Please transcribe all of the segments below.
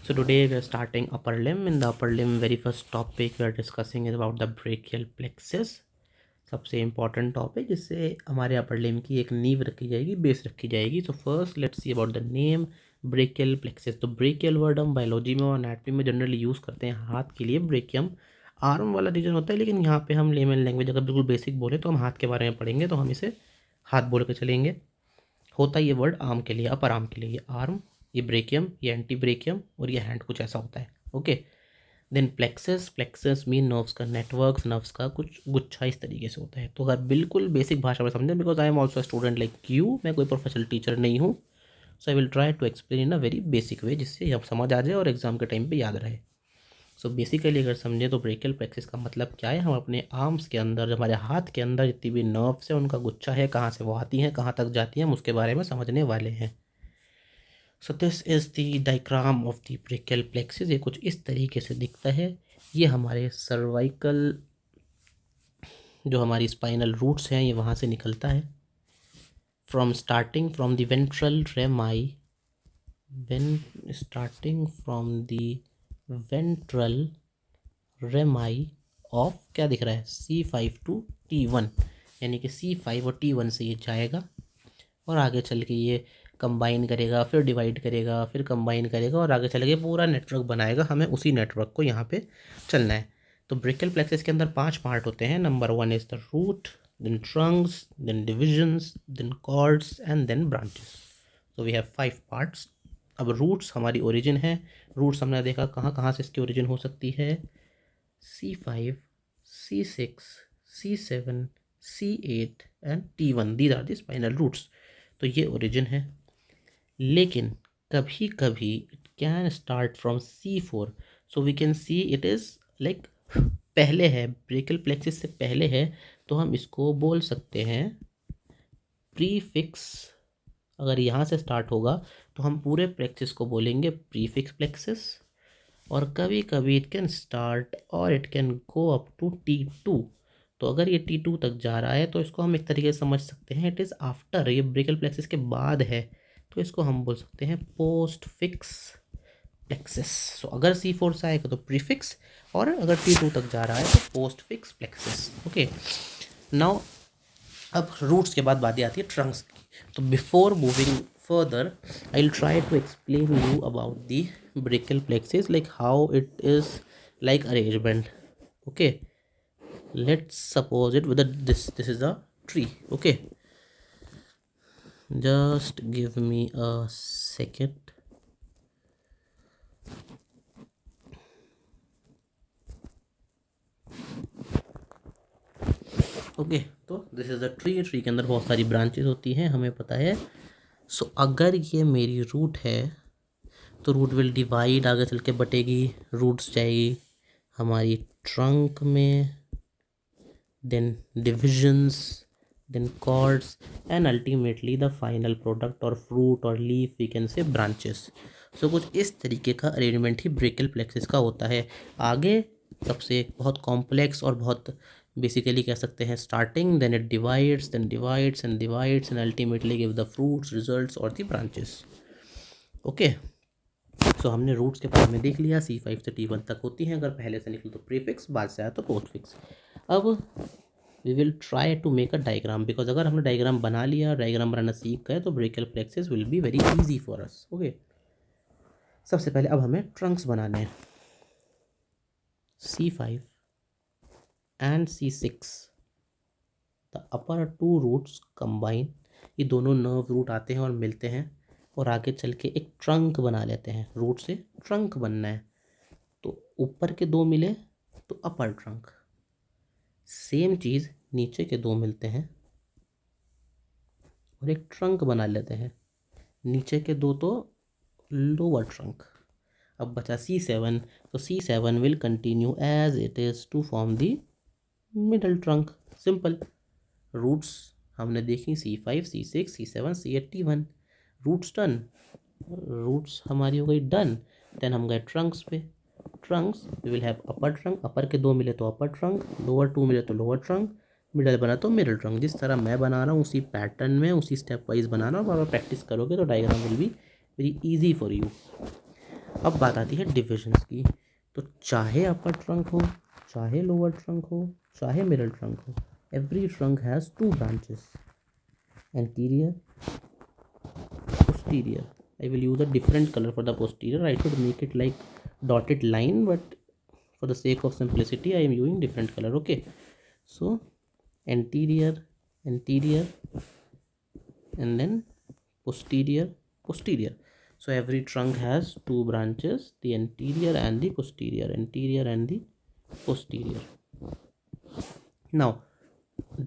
So today we are starting upper limb. In the upper limb, very first topic we are discussing is about the brachial plexus. सबसे important topic जिससे हमारे upper limb की एक नींव रखी जाएगी, base रखी जाएगी. So first let's see about the name brachial plexus. तो ब्रेकियल वर्ड हम बायोलॉजी में और एनाटॉमी में जनरली यूज़ करते हैं हाथ के लिए. ब्रेकियम आर्म वाला रीजन होता है, लेकिन यहाँ पे हम लेमन लैंग्वेज अगर बिल्कुल बेसिक बोले तो हम हाथ के बारे में पढ़ेंगे, तो हम इसे हाथ बोल के चलेंगे. होता ये वर्ड आर्म के लिए, अपर आर्म के लिए. ये आर्म, ये ब्रेकियम, ये एंटी ब्रेकियम और ये हैंड, कुछ ऐसा होता है. Okay. Then plexus. Plexus mean nerves का नेटवर्क, नर्व्स का कुछ गुच्छा इस तरीके से होता है. तो अगर बिल्कुल बेसिक भाषा में समझें, because I am also student like you, मैं कोई प्रोफेशनल टीचर नहीं हूँ, so I will try to explain in a very basic way, जिससे आप समझ आ जाए और एग्जाम के टाइम पे याद रहे. सो बेसिकली अगर समझें तो ब्रेकियल प्लेक्सस का मतलब क्या है. हम अपने आर्म्स के अंदर, हमारे हाथ के अंदर जितनी भी नर्व्स है उनका गुच्छा है, कहाँ से वो आती हैं, कहाँ तक जाती हैं, हम उसके बारे में समझने वाले हैं. So this is the diagram of the brachial plexus. ये कुछ इस तरीके से दिखता है. ये हमारे सर्वाइकल, जो हमारी स्पाइनल रूट्स हैं, ये वहाँ से निकलता है. From starting from the ventral रेमाई, starting from the ventral रेमाई of, क्या दिख रहा है, C5 टू T1, यानी कि C5 और T1 से ये जाएगा और आगे चल के ये कंबाइन करेगा, फिर डिवाइड करेगा, फिर कंबाइन करेगा और आगे चल के पूरा नेटवर्क बनाएगा. हमें उसी नेटवर्क को यहाँ पे चलना है. तो ब्रेकियल प्लेक्सस के अंदर 5 पार्ट होते हैं. Number 1 is the root, then trunks, then divisions, then cords and then branches. तो वी हैव 5 पार्ट्स. अब रूट्स हमारी ओरिजिन है. रूट्स हमने देखा कहाँ कहाँ से इसकी ओरिजिन हो सकती है. C5, C6, C7, C8 and T1, these are the spinal roots. तो ये ओरिजिन है. लेकिन कभी कभी it can start from C4. So we can see it is like पहले है, ब्रेकियल प्लेक्सस से पहले है, तो हम इसको बोल सकते हैं प्रीफिक्स. अगर यहाँ से स्टार्ट होगा तो हम पूरे प्लेक्सस को बोलेंगे प्रीफिक्स प्लेक्सस. और कभी कभी इट कैन स्टार्ट और it can go up to T2. तो अगर ये T2 तक जा रहा है तो इसको हम एक तरीके से समझ सकते हैं इट इज़ आफ्टर, ये ब्रेकियल प्लेक्सस के बाद है, तो इसको हम बोल सकते हैं पोस्ट फिक्स प्लेक्सस. सो अगर C4 से आएगा तो प्रीफिक्स, और अगर T2 तक जा रहा है तो post fix plexus. Okay. Now अब रूट्स के बाद बात आती है ट्रंक्स की. तो before moving further, I'll try to explain you about the brachial plexus, like how it is like arrangement. Okay, let's suppose it with this is a tree. Okay, just give me a second. Okay, तो this is a tree. Tree के अंदर बहुत सारी branches होती हैं, हमें पता है. सो अगर ये मेरी रूट है तो रूट विल डिवाइड, आगे चल के बटेगी, रूट्स जाएगी हमारी ट्रंक में, then divisions, then cords and ultimately the final product और फ्रूट और leaf we can say branches. So कुछ इस तरीके का अरेंजमेंट ही ब्रेकियल प्लेक्सस का होता है. आगे सबसे एक बहुत कॉम्प्लेक्स और बहुत बेसिकली कह सकते हैं starting, then it divides, then divides and divides and ultimately give the fruits, results और द ब्रांचेस. ओके. सो हमने रूट्स के बारे में देख लिया. C5 से T1 तक होती हैं. अगर पहले से निकले तो प्रीफिक्स, बाद से आया तो पोस्टफिक्स. अब we will try to make a diagram, because अगर हमने डायग्राम बना लिया, डायग्राम बनाना सीख गए, तो brachial plexus will be very easy for us. Okay. सबसे पहले अब हमें ट्रंक्स बनाने हैं. C5 and C6, the upper two roots combine. ये दोनों नर्व रूट आते हैं और मिलते हैं और आगे चल के एक ट्रंक बना लेते हैं. रूट से ट्रंक बनना है तो ऊपर के दो मिले तो अपर ट्रंक. सेम चीज़ नीचे के दो मिलते हैं और एक ट्रंक बना लेते हैं. नीचे के दो तो लोअर ट्रंक. अब बचा C7, तो C7 will continue as it is to form the middle trunk. Simple. Roots हमने देखी C5, C6, C7, C8, T1. Roots done. Roots हमारी हो गई डन. देन हम गए ट्रंक्स पे. Trunks we will have upper trunk. Upper के दो मिले तो अपर ट्रंक, लोअर टू मिले तो लोअर ट्रंक, मिडल बना तो मिडल ट्रंक. जिस तरह मैं बना रहा हूँ उसी पैटर्न में, उसी स्टेप वाइज बनाना. और अगर प्रैक्टिस करोगे तो diagram will be very easy for you. अब बात आती है डिविजन्स की। तो चाहे अपर ट्रंक हो, चाहे लोअर ट्रंक हो, चाहे मिडिल ट्रंक हो, every trunk has 2 branches, anterior, posterior. I will use a different color for the posterior. I should make it like dotted line, but for the sake of simplicity I am using different color. Okay, so anterior, anterior, and then posterior, posterior. So every trunk has 2 branches, the anterior and the posterior, anterior and the posterior. Now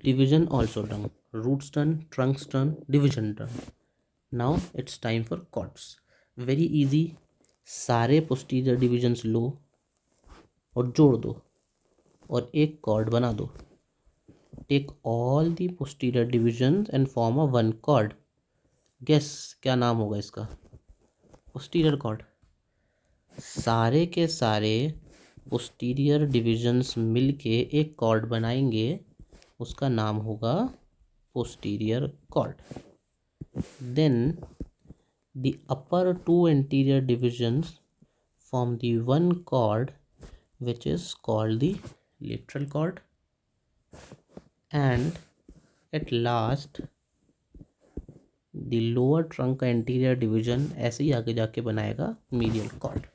division also done, roots done, trunks done, division done. Now it's time for chords. Very easy. सारे posterior divisions लो और जोड़ दो और एक chord बना दो. Take all the posterior divisions and form a one chord. Guess क्या नाम होगा इसका? Posterior chord. सारे के सारे posterior divisions मिलके एक chord बनाएंगे, उसका नाम होगा posterior chord. Then the upper 2 anterior divisions form the one chord which is called the lateral chord, and at last the lower trunk anterior division ऐसे ही आगे जाके बनाएगा medial chord.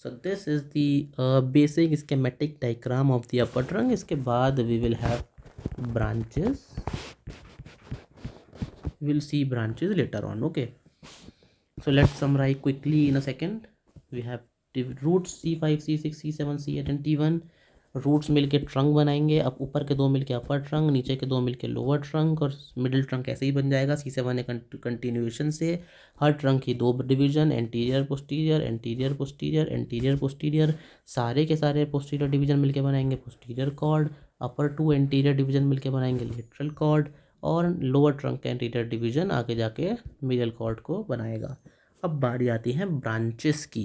So this is the basic schematic diagram of the upper trunk. इसके बाद we will have branches. We will see branches later on. Okay, so let's summarize quickly in a second. We have roots C5, C6, C7, C8 and T1. Roots मिलके trunk बनाएंगे. अब ऊपर के 2 मिलके अपर trunk, नीचे के 2 मिलके लोअर ट्रंक, और मिडिल ट्रंक ऐसे ही बन जाएगा C7 है कंटिन्यूएशन से. हर ट्रंक की 2 division, anterior posterior, anterior posterior, anterior posterior. सारे के सारे पोस्टीरियर डिवीजन मिलके बनाएंगे पोस्टीरियर कॉर्ड. अपर 2 एंटीरियर डिवीजन मिलके बनाएंगे लेटरल कॉर्ड, और लोअर ट्रंक का एंटीरियर डिवीजन आगे जाके मिडिल कॉर्ड को बनाएगा. अब बारी आती है ब्रांचेस की.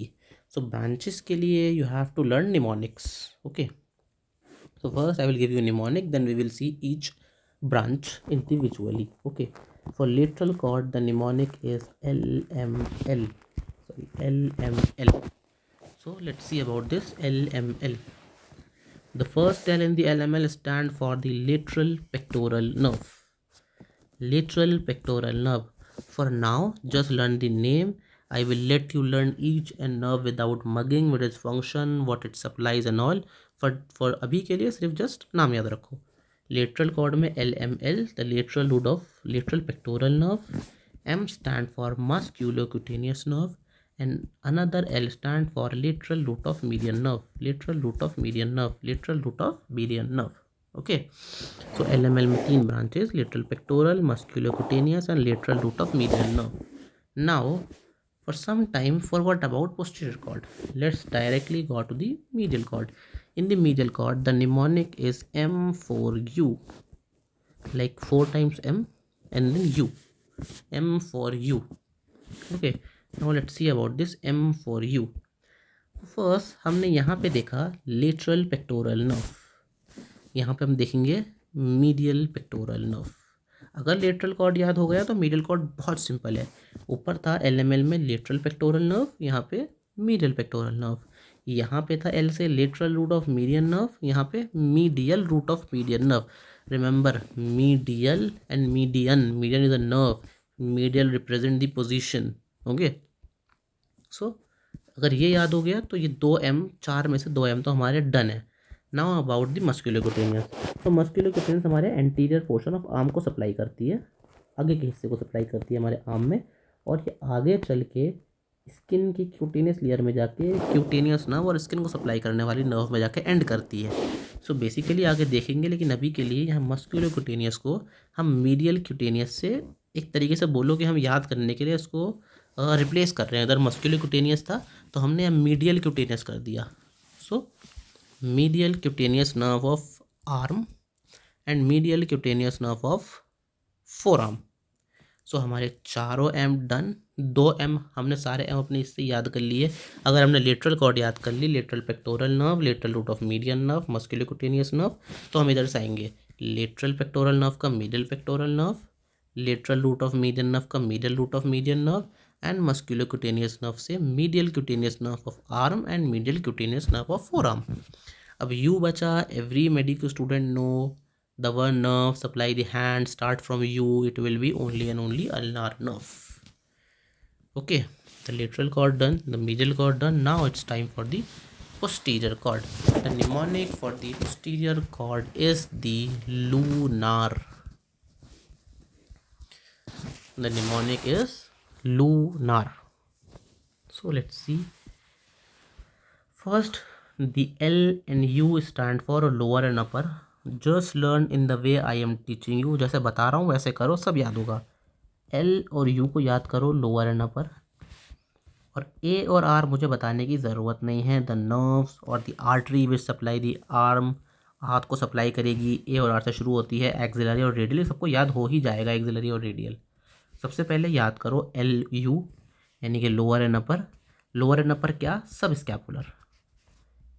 सो ब्रांचेस के लिए you have to learn mnemonics. Okay, so first I will give you mnemonic, then we will see each branch individually. Okay, for lateral chord the mnemonic is LML. Sorry, LML. So let's see about this LML. The first L in the LML stand for the lateral pectoral nerve. Lateral pectoral nerve. For now just learn the name. I will let you learn each and nerve without mugging, what its function, what it supplies and all. For अभी के लिए सिर्फ just नाम याद रखो. Lateral cord में LML, the lateral root of lateral pectoral nerve. M stand for musculocutaneous nerve, and another L stand for lateral root of median nerve. Lateral root of median nerve. Lateral root of median nerve. Okay, so LML में 3 branches, lateral pectoral, musculocutaneous and lateral root of median nerve. Now for some time forgot about posterior chord. Let's directly go to the medial chord. In the medial chord the mnemonic is M4U, like 4 times M and then U. M4U. Okay, now let's see about this M4U. First हमने यहाँ पे देखा lateral pectoral nerve, यहाँ पे हम देखेंगे medial pectoral nerve. अगर lateral cord याद हो गया तो मीडियल कॉर्ड बहुत सिंपल है. ऊपर था LML में लेटरल पेक्टोरल नर्व, यहाँ पे मीडियल पेक्टोरल नर्व. यहाँ पे था L से lateral root of median nerve, यहाँ पे medial root of median nerve. Remember medial and median. Median is a nerve, medial represent the position. Okay, so अगर ये याद हो गया तो ये 2M, 4 में से 2M तो हमारे डन है. Now about the musculocutaneous. तो मस्कुलोक्यूटेनियस हमारे एंटीरियर पोर्शन ऑफ आर्म को सप्लाई करती है, आगे के हिस्से को सप्लाई करती है हमारे आर्म में, और ये आगे चल के स्किन की क्यूटेनियस लेयर में जाके क्यूटेनियस नर्व और स्किन को सप्लाई करने वाली नर्व में जाके एंड करती है. सो बेसिकली आगे देखेंगे, लेकिन अभी के लिए यहाँ मस्कुलोक्यूटेनियस को हम मीडियल क्यूटेनियस से एक तरीके से बोलो कि हम याद करने के लिए इसको रिप्लेस कर रहे हैं. अगर मस्कुलोक्यूटेनियस था तो हमने मीडियल क्यूटेनियस कर दिया. सो medial cutaneous nerve of arm and medial cutaneous nerve of forearm. सो हमारे चारों M डन. 2M हमने सारे M अपने इससे याद कर लिए. अगर हमने लेटरल कॉर्ड याद कर ली, lateral pectoral nerve, lateral root of median nerve, musculocutaneous nerve, तो हम इधर से आएंगे लेटरल पेक्टोरल नर्व का medial pectoral nerve, lateral root of median nerve का medial root of median nerve, and musculocutaneous nerve से medial cutaneous nerve of arm and medial cutaneous nerve of forearm. अब U बचा, every medical student know the one nerve supply the hand start from you, it will be only and only ulnar nerve. Okay, the lateral cord done, the medial cord done. Now it's time for the posterior cord. The mnemonic for the posterior cord is the lunar. The mnemonic is lunar. So let's see. First, the L and U stand for lower and upper. Just learn in the way I am teaching you. जैसे बता रहा हूँ वैसे करो, सब याद होगा। L और U को याद करो, लोअर एंड अपर। और ए और आर मुझे बताने की ज़रूरत नहीं है। द नर्व्स और the artery which supply the arm, हाथ को सप्लाई करेगी, ए और आर से शुरू होती है। एक्सिलरी और रेडियल सबको याद हो ही जाएगा, एक्सिलरी और रेडियल। सबसे पहले याद करो एल यू यानी कि lower and upper. Lower and upper क्या, सब स्कैपुलर।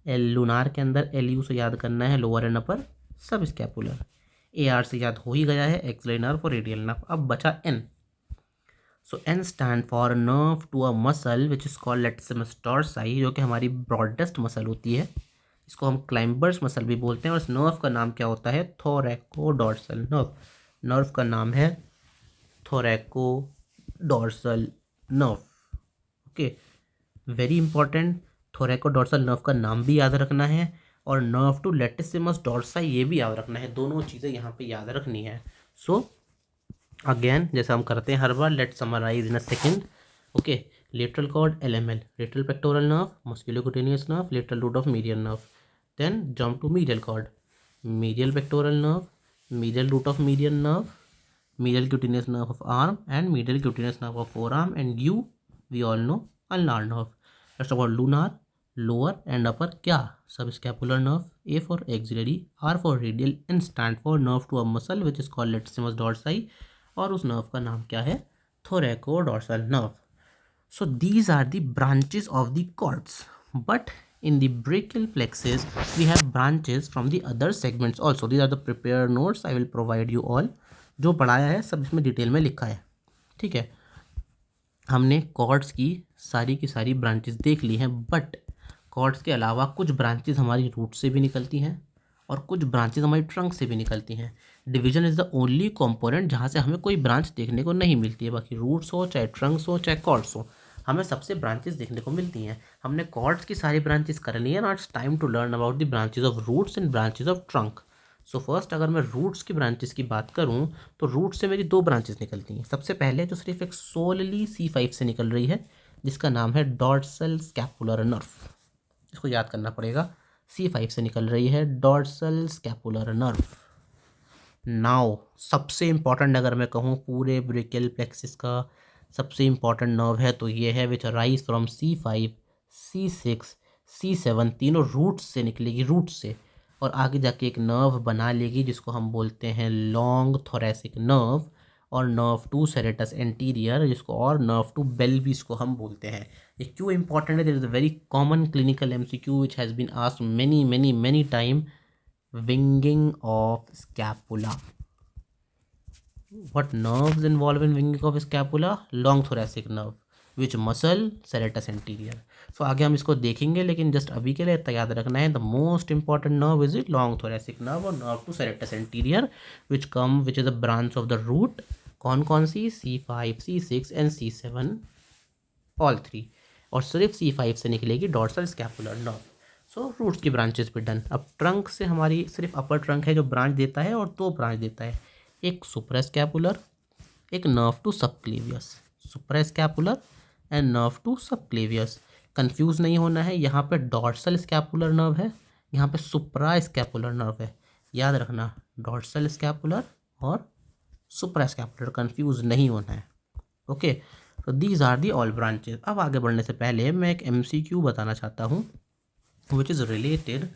एल लूनार के अंदर एल यू से याद करना है लोअर एंड अपर सब स्कैपुलर। ए आर से याद हो ही गया है, एक्सिलरी नर्व और रेडियल नर्व। अब बचा N. So N stand for nerve to a muscle which is called latissimus dorsi, जो कि हमारी ब्रॉडेस्ट मसल होती है। इसको हम क्लाइंबर्स मसल भी बोलते हैं। और इस नर्व का नाम क्या होता है, थोरैकोडोर्सल नर्व। नर्व का नाम है thoracodorsal nerve. Okay, very important. Thoracodorsal nerve का नाम भी याद रखना है और नर्व टू लेटिसिमस डॉर्साई ये भी याद रखना है। दोनों चीज़ें यहाँ पे याद रखनी है। सो अगेन जैसे हम करते हैं हर बार, let summarise in a second. Okay, lateral cord LML, lateral pectoral nerve, musculocutaneous nerve, lateral root of medial nerve. Then jump to medial cord, medial pectoral nerve, medial root of medial nerve, medial cutaneous nerve of arm and medial cutaneous nerve of forearm. And U we all know ulnar nerve. Let's talk about lunar, lower and upper क्या, subscapular nerve. A for auxiliary, R for radial, N stand for nerve to a muscle which is called latissimus dorsi, और उस nerve का नाम क्या है, thoracodorsal nerve. So these are the branches of the cords, but in the brachial plexus we have branches from the other segments also. These are the prepared notes I will provide you all. जो पढ़ाया है सब इसमें detail में लिखा है, ठीक है। हमने कॉर्ड्स की सारी ब्रांचेस देख ली हैं, बट कॉर्ड्स के अलावा कुछ ब्रांचेस हमारी रूट से भी निकलती हैं और कुछ ब्रांचेस हमारी ट्रंक से भी निकलती हैं। Division is the only component जहाँ से हमें कोई ब्रांच देखने को नहीं मिलती है। बाकी रूट्स हो, चाहे ट्रंक्स हो, चाहे कॉर्ड्स हो, हमें सबसे ब्रांचेस देखने को मिलती हैं। हमने कॉर्ड्स की सारी ब्रांचेस कर ली है। Now it's time to learn about the branches of roots and branches of trunk. So first अगर मैं रूट्स की ब्रांचेस की बात करूँ तो रूट से मेरी दो ब्रांचेस निकलती हैं। सबसे पहले जो सिर्फ एक सोलली C5 से निकल रही है, जिसका नाम है डॉर्सल स्कैपुलर नर्व। इसको याद करना पड़ेगा, C5 से निकल रही है डॉर्सल स्कैपुलर नर्व। नाउ सबसे इंपॉर्टेंट अगर मैं कहूँ पूरे ब्रेकियल प्लेक्सिस का सबसे इंपॉर्टेंट नर्व है तो ये है विच rise from C5, C6, C7, तीनों रूट्स से निकलेगी, रूट से, और आगे जाके एक नर्व बना लेगी जिसको हम बोलते हैं लॉन्ग थोरैसिक नर्व, और नर्व टू सेरेटस एंटीरियर जिसको, और नर्व टू बेल भी इसको हम बोलते हैं। ये क्यों इंपॉर्टेंट है, there is a very common clinical MCQ which has been asked many time. Winging of scapula, what nerves involve in winging of scapula, long thoracic nerve, which muscle, serratus anterior। so आगे हम इसको देखेंगे, लेकिन just अभी के लिए याद रखना है the most important nerve is it long thoracic nerve और nerve to serratus anterior which is a branch of the root। कौन कौन सी, C5, C6 and C7 all 3, और सिर्फ C5 से निकलेगी dorsal scapular nerve. So roots की branches भी done. अब ट्रंक से हमारी सिर्फ अपर ट्रंक है जो ब्रांच देता है, और दो ब्रांच देता है, एक सुप्रास्कैपुलर, एक nerve to subclavius. Suprascapular and nerve to subclavius, confuse नहीं होना है। यहाँ पे डॉर्सल स्कैपुलर नर्व है, यहाँ पे सुप्रास्कैपुलर नर्व है। याद रखना, डॉर्सल स्कैपुलर और सुप्रास्कैपुलर, कंफ्यूज नहीं होना है। ओके, तो these are the all branches. अब आगे बढ़ने से पहले मैं एक MCQ बताना चाहता हूँ which is related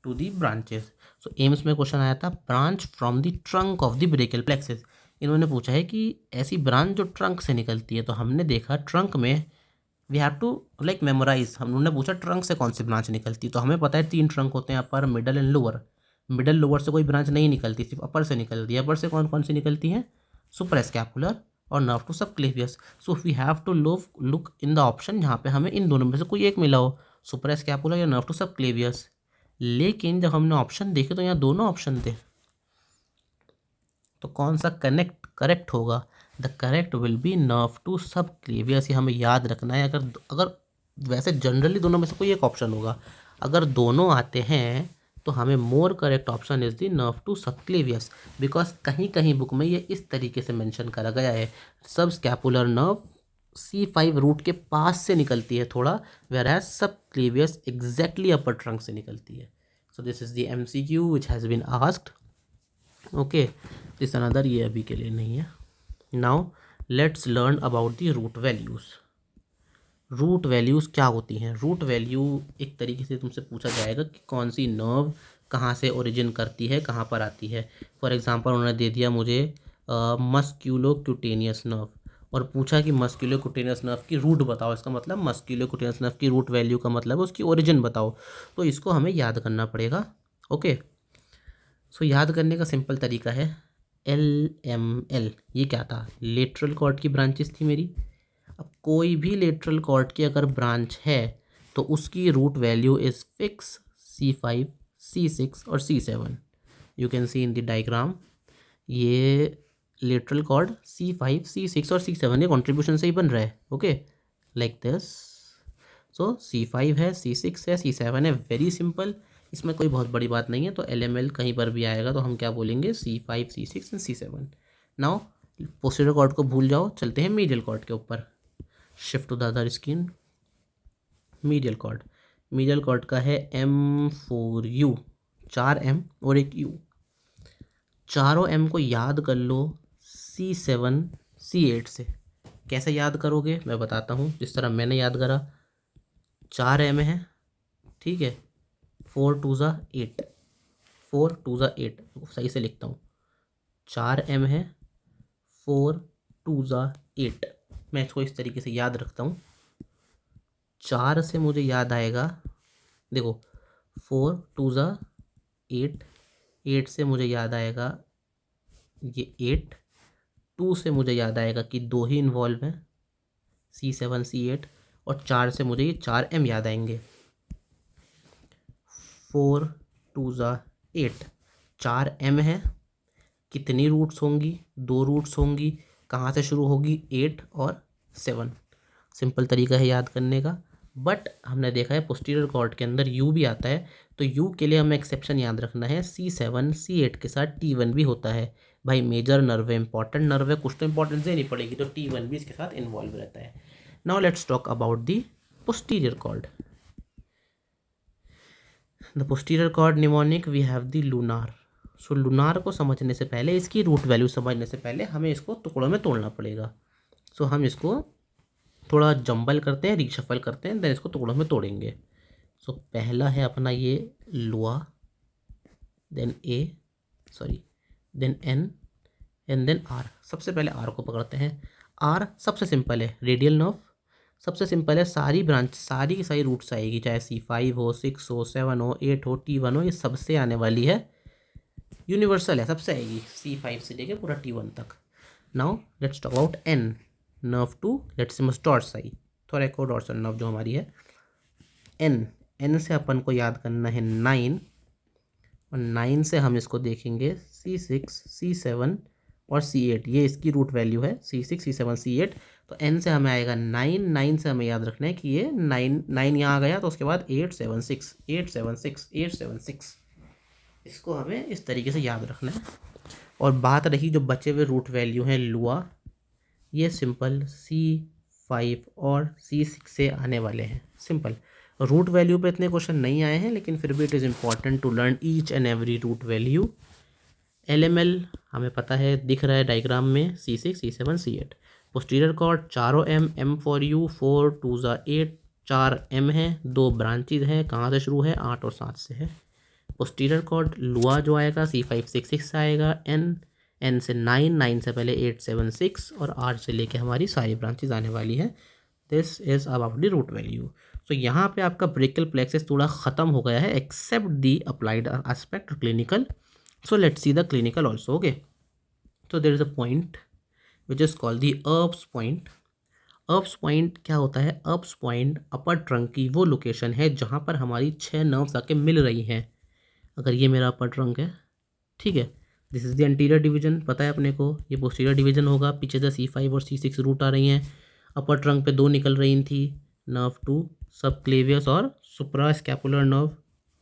to the branches. So AIIMS में क्वेश्चन आया था, branch from the trunk of the brachial plexus. इन्होंने पूछा है कि ऐसी ब्रांच जो ट्रंक से निकलती है, तो हमने देखा ट्रंक में we have to like memorize. हमने पूछा ट्रंक से कौन सी ब्रांच निकलती है, तो हमें पता है 3 ट्रंक होते हैं, upper, middle and lower. Middle lower से कोई ब्रांच नहीं निकलती, सिर्फ अपर से निकलती है। अपर से कौन कौन सी निकलती हैं, सुप्रास्कैपुलर, और nerve to subclavius. So we have to look in the option जहाँ पे हमें इन दोनों में से कोई एक मिला हो, सुप्रास्कैपुलर या नर्व टू सबक्लेवियस। लेकिन जब हमने ऑप्शन देखे तो यहाँ दोनों ऑप्शन थे, तो कौन सा करेक्ट होगा? The correct will be nerve to subclavius. ये हमें याद रखना है। अगर अगर वैसे जनरली दोनों में से कोई एक ऑप्शन होगा, अगर दोनों आते हैं तो हमें more correct option is the nerve to subclavius, because कहीं कहीं बुक में ये इस तरीके से मेंशन करा गया है, सब स्कैपुलर नर्व C5 रूट के पास से निकलती है थोड़ा, where as subclavius exactly upper trunk से निकलती है। So this is the MCQ which has been asked. Okay, this another, ये अभी के लिए नहीं है। Now let's learn about the root values. Root values क्या होती हैं? रूट वैल्यू एक तरीके से तुमसे पूछा जाएगा कि कौन सी नर्व कहाँ से ओरिजिन करती है, कहाँ पर आती है। फॉर एग्जांपल उन्होंने दे दिया मुझे मस्क्यूलोक्यूटेनियस नर्व और पूछा कि मस्क्यूलोक्यूटेनियस नर्व की रूट बताओ, इसका मतलब मस्क्यूलोक्यूटेनियस नर्व की रूट वैल्यू का मतलब उसकी ओरिजिन बताओ, तो इसको हमें याद करना पड़ेगा। ओके, सो याद करने का सिंपल तरीका है LML। ये क्या था? लेटरल कॉर्ड की ब्रांचेस थी मेरी। अब कोई भी लेटरल कॉर्ड की अगर ब्रांच है तो उसकी root value is fix C5, C6 और C7। You can see in the diagram, ये लेटरल कॉर्ड C5, C6 और C7 ये कॉन्ट्रीब्यूशन से ही बन रहा है। Okay, like this. So C5 है, C6 है, C7 है, वेरी सिंपल, इसमें कोई बहुत बड़ी बात नहीं है। तो LML कहीं पर भी आएगा तो हम क्या बोलेंगे? C5, C6 and C7। Now posterior cord को भूल जाओ, चलते हैं मीडियल कॉर्ड के ऊपर। Shift to the other screen. Medial cord, medial cord का है M4U, 4 M और एक U। चारों M को याद कर लो C7, C8 से। कैसे याद करोगे मैं बताता हूँ, जिस तरह मैंने याद करा। 4 M है, ठीक है, 4 2 ज़ा 8, 4 2 ज़ा 8, सही से लिखता हूँ। 4 M है, 4 2 ज़ा 8। मैं इसको इस तरीके से याद रखता हूँ। 4 से मुझे याद आएगा, देखो 4 2 ज़ा 8, 8 से मुझे याद आएगा ये 8, 2 से मुझे याद आएगा कि 2 ही इन्वॉल्व हैं, C7 C8, और 4 से मुझे ये 4 M याद आएंगे। 4 2 ज़ा 8, 4 M है। कितनी रूट्स होंगी? 2 रूट्स होंगी। कहाँ से शुरू होगी? 8 और 7। सिंपल तरीका है याद करने का। बट हमने देखा है पोस्टीरियर कॉर्ड के अंदर U भी आता है, तो U के लिए हमें एक्सेप्शन याद रखना है। C7 C8 के साथ T1 भी होता है। भाई मेजर नर्व है, इंपॉर्टेंट नर्व है, कुछ तो इंपॉर्टेंस देनी पड़ेगी, तो T1 भी इसके साथ इन्वॉल्व रहता है। Now let's talk about the posterior cord. The posterior cord mnemonic we have the lunar. So lunar को समझने से पहले, इसकी रूट वैल्यू समझने से पहले हमें इसको टुकड़ों में तोड़ना पड़ेगा। सो हम इसको थोड़ा जंबल करते हैं, रिशफल करते हैं, देन इसको टुकड़ों में तोड़ेंगे। सो पहला है अपना ये लुआ, then then N and then R। सबसे पहले R को पकड़ते हैं। R सबसे सिंपल है, रेडियल नर्व सबसे सिंपल है। सारी ब्रांच, सारी की सारी रूट्स आएगी, चाहे C5 हो, 6 हो, 7 हो, 8 हो, T1 हो, ये सबसे आने वाली है, यूनिवर्सल है, सबसे आएगी, C5 से लेके पूरा T1 तक। Now let's talk about N, nerve to latissimus dorsi, thoracodorsal nerve जो हमारी है। N से अपन को याद करना है 9, और 9 से हम इसको देखेंगे C6, C7 और C8, ये इसकी रूट वैल्यू है, C6, C7, C8। तो N से हमें आएगा 9, 9 से हमें याद रखना है कि ये 9 यहाँ आ गया, तो उसके बाद 8 7 6, 8 7 6, 8 7 6, इसको हमें इस तरीके से याद रखना है। और बात रही जो बचे हुए रूट वैल्यू हैं लुआ, ये सिंपल C5 और C6 से आने वाले हैं। सिंपल रूट वैल्यू पे इतने क्वेश्चन नहीं आए हैं, लेकिन फिर भी it is important to learn each and every root value. LML हमें पता है, दिख रहा है डायग्राम में, C6 C7 C8। Posterior cord चारों M4U, 4 2 ज़ा 8, 4 M है, 2 ब्रांचेज हैं, कहाँ से शुरू है? 8 और 7 से है। पोस्टीरियर कॉर्ड लुआ जो आएगा C5 6 6 से आएगा। N से 9, 9 से पहले 8 7 6, और R से लेके हमारी सारी ब्रांचेज आने वाली हैं। This is about the root value. So यहाँ पे आपका ब्रेकियल प्लेक्सस थोड़ा ख़त्म हो गया है, except the applied aspect clinical. So let's see the clinical also. Okay, so there is a point which is called the Erb's point. Erb's point क्या होता है? अर्ब्स पॉइंट अपर ट्रंक की वो लोकेशन है जहाँ पर हमारी 6 नर्व्स आके मिल रही हैं। अगर ये मेरा अपर ट्रंक है, ठीक है, this is the anterior division, पता है अपने को, ये पोस्टीरियर डिवीजन होगा, पीछे से C5 और C6 रूट आ रही हैं, अपर ट्रंक पे 2 निकल रही थी, नर्व 2 सब क्लेवियस और सुप्रा स्कैपुलर नर्व,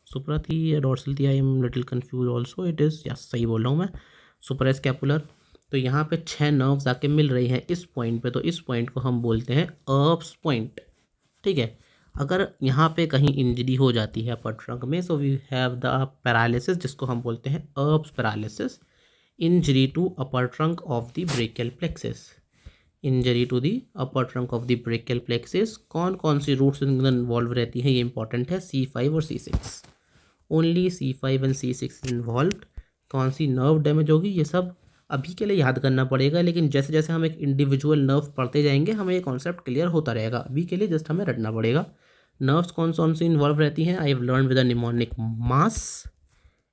सुप्रा थी या डॉर्सल थी, I am little confuse also, it is, yes सही बोल रहा हूँ मैं, सुप्रा स्कैपुलर। तो यहाँ पे 6 नर्व्स आके मिल रही हैं इस पॉइंट पे, तो इस पॉइंट को हम बोलते हैं अर्ब्स पॉइंट, ठीक है। अगर यहाँ पे कहीं इंजरी हो जाती है अपर ट्रंक में, so we have the paralysis, जिसको हम बोलते हैं Erb's paralysis, injury to upper trunk of the brachial plexus, injury to the upper trunk of the brachial plexus. कौन कौन सी रूट्स इन्वॉल्व रहती हैं, ये इंपॉर्टेंट है, C5 और C6, only C5 and C6 involve. कौन सी नर्व डैमेज होगी, ये सब अभी के लिए याद करना पड़ेगा, लेकिन जैसे जैसे हम एक इंडिविजुअल नर्व पढ़ते जाएंगे हमें ये कॉन्सेप्ट क्लियर होता रहेगा, अभी के लिए जस्ट हमें रटना पड़ेगा। नर्व्स कौन कौन सी इन्वॉल्व रहती हैं, I have learn with a mnemonic mass,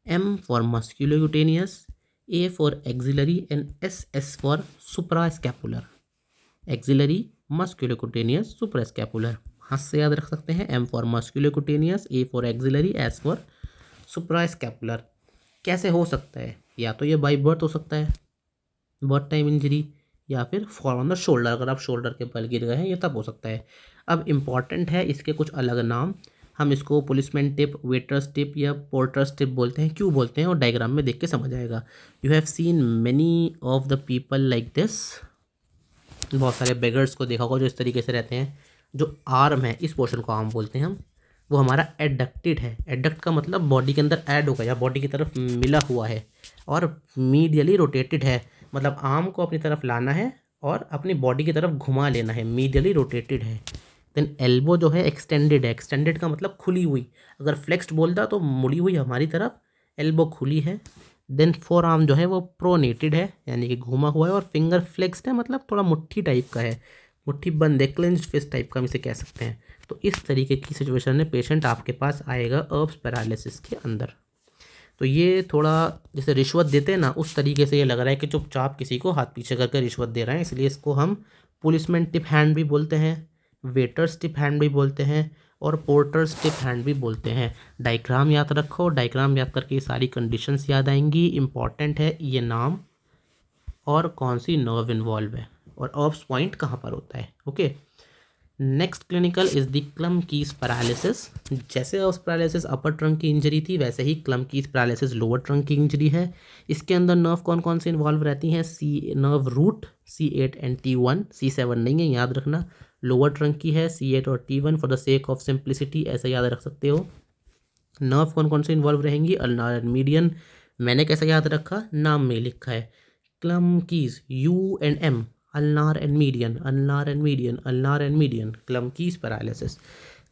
M for musculocutaneous, A for axillary and S for suprascapular, axillary musculocutaneous suprascapular, हाथ से याद रख सकते हैं, M for musculocutaneous, A for axillary, S for suprascapular. कैसे हो सकता है? या तो ये बाई बर्थ हो सकता है, बर्थ टाइम इंजरी, या फिर फॉल ऑन द शोल्डर, अगर आप शोल्डर के बल गिर गए हैं, ये तब हो सकता है। अब इम्पॉर्टेंट है इसके कुछ अलग नाम, हम इसको पुलिसमैन टिप, वेटर्स टिप या पोर्टर्स टिप बोलते हैं। क्यों बोलते हैं और डायग्राम में देख के समझ आएगा। You have seen many of the people like this, बहुत सारे बेगर्स को देखा होगा जो इस तरीके से रहते हैं। जो आर्म है, इस पोर्शन को आर्म बोलते हैं हम, वो हमारा एडक्टेड है। एडक्ट का मतलब बॉडी के अंदर ऐड होगा या बॉडी की तरफ मिला हुआ है, और मीडियली रोटेटेड है, मतलब आर्म को अपनी तरफ लाना है और अपनी बॉडी की तरफ घुमा लेना है, मीडियली रोटेटेड है। देन एल्बो जो है एक्सटेंडेड है, एक्सटेंडेड का मतलब खुली हुई, अगर फ्लेक्स्ड बोलता तो मुड़ी हुई हमारी तरफ, एल्बो खुली है। देन फोर आर्म जो है वो प्रोनेटेड है, यानी कि घुमा हुआ है, और फिंगर फ्लेक्स्ड है, मतलब थोड़ा मुट्ठी टाइप का है, मुट्ठी बंद है, क्लेंज्ड फिस्ट टाइप का हम इसे कह सकते हैं। तो इस तरीके की सिचुएशन में पेशेंट आपके पास आएगा अर्ब्स पैरालिसिस के अंदर। तो ये थोड़ा जैसे रिश्वत देते हैं ना, उस तरीके से ये लग रहा है कि चुपचाप किसी को हाथ पीछे करके रिश्वत दे रहे हैं, इसलिए इसको हम पुलिसमैन टिप हैंड भी बोलते हैं, वेटर्स टिप हैंड भी बोलते हैं, और पोर्टर्स टिप हैंड भी बोलते हैं। डायग्राम याद रखो, डायग्राम याद करके ये सारी कंडीशंस याद आएंगी। इंपॉर्टेंट है ये नाम और कौन सी नर्व इन्वॉल्व है और अर्ब्स पॉइंट कहाँ पर होता है। Okay, next clinical is the Klumpke's paralysis. जैसे अर्ब्स पैरालिसिस अपर ट्रंक की इंजरी थी, वैसे ही क्लमकीज पैरालिसिस लोअर ट्रंक की इंजरी है। इसके अंदर नर्व कौन कौन से इन्वॉल्व रहती हैं? Nerve root C8 and T1, C7 नहीं है, याद रखना। लोअर ट्रंक की है C8 और T1, for the sake of simplicity ऐसा याद रख सकते हो। नर्व कौन कौन से इन्वॉल्व रहेंगी? अल्नार एंड मीडियन, मैंने कैसे याद रखा, नाम में लिखा है। Klumpke's U and M, ulnar and median, ulnar and median, ulnar and median, Klumpke's paralysis.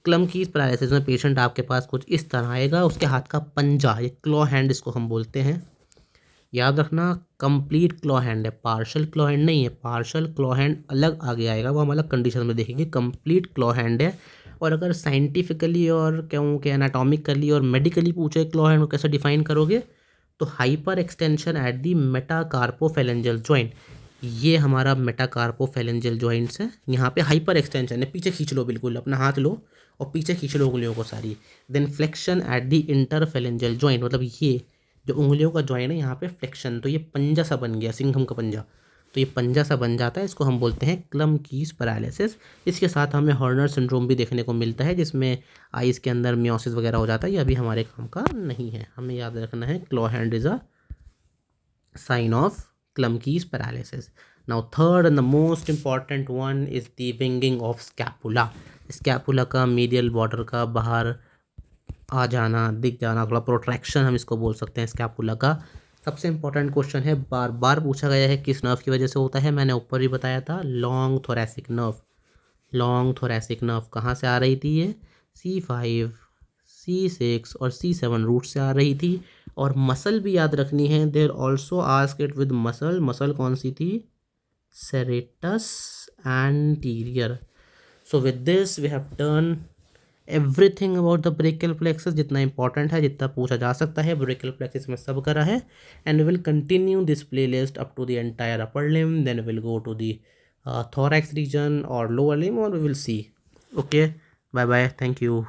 Klumpke's paralysis में पेशेंट आपके पास कुछ इस तरह आएगा, उसके हाथ का पंजा, ये क्लॉ हैंड इसको हम बोलते हैं, याद रखना। कंप्लीट क्लॉ हैंड है, पार्शल क्लॉ हैंड नहीं है, पार्शल क्लॉ हैंड अलग आगे आएगा, वो हम अलग कंडीशन में देखेंगे। कंप्लीट क्लॉ हैंड है, और अगर साइंटिफिकली और क्योंकि एनाटॉमिकली और मेडिकली पूछे क्लॉ हैंड को कैसे डिफाइन करोगे, तो hyperextension at the metacarpophalangeal joint, ये हमारा मेटाकार्पोफेलेंजल जॉइंट्स है, यहाँ पे हाइपर एक्सटेंशन है, पीछे खींच लो, बिल्कुल अपना हाथ लो और पीछे खींच लो उंगलियों को सारी। Then flexion at the interphalangeal joint, मतलब ये जो उंगलियों का जॉइंट है यहाँ पे फ्लेक्शन, तो ये पंजा सा बन गया, सिंघम का पंजा, तो ये पंजा सा बन जाता है, इसको हम बोलते हैं क्लमकीज पैरालिसिस। इसके साथ हमें हॉर्नर सिंड्रोम भी देखने को मिलता है, जिसमें आइज़ के अंदर मियोसिस वगैरह हो जाता है, ये अभी हमारे काम का नहीं है, हमें याद रखना है claw hand is a sign of Klumpke's paralysis. Now third and the most important one is the winging of scapula. Scapula का मीडियल बॉर्डर का बाहर आ जाना, दिख जाना, थोड़ा प्रोट्रैक्शन हम इसको बोल सकते हैं स्कैपुला का। सबसे इंपॉर्टेंट क्वेश्चन है, बार बार पूछा गया है, किस नर्व की वजह से होता है? मैंने ऊपर ही बताया था, long thoracic nerve. Long thoracic nerve कहाँ से आ रही थी? ये C5, C6 और C7 रूट से आ रही थी। और मसल भी याद रखनी है, there also ask it with muscle, muscle कौन सी थी? Serratus anterior. So with this we have done everything about the brachial plexus, जितना इंपॉर्टेंट है, जितना पूछा जा सकता है ब्रेकियल प्लेक्सस में सब करा है। And will continue this playlist up to the entire upper limb, then will go to the thorax region or lower limb, or we will see. Okay, bye bye, thank you.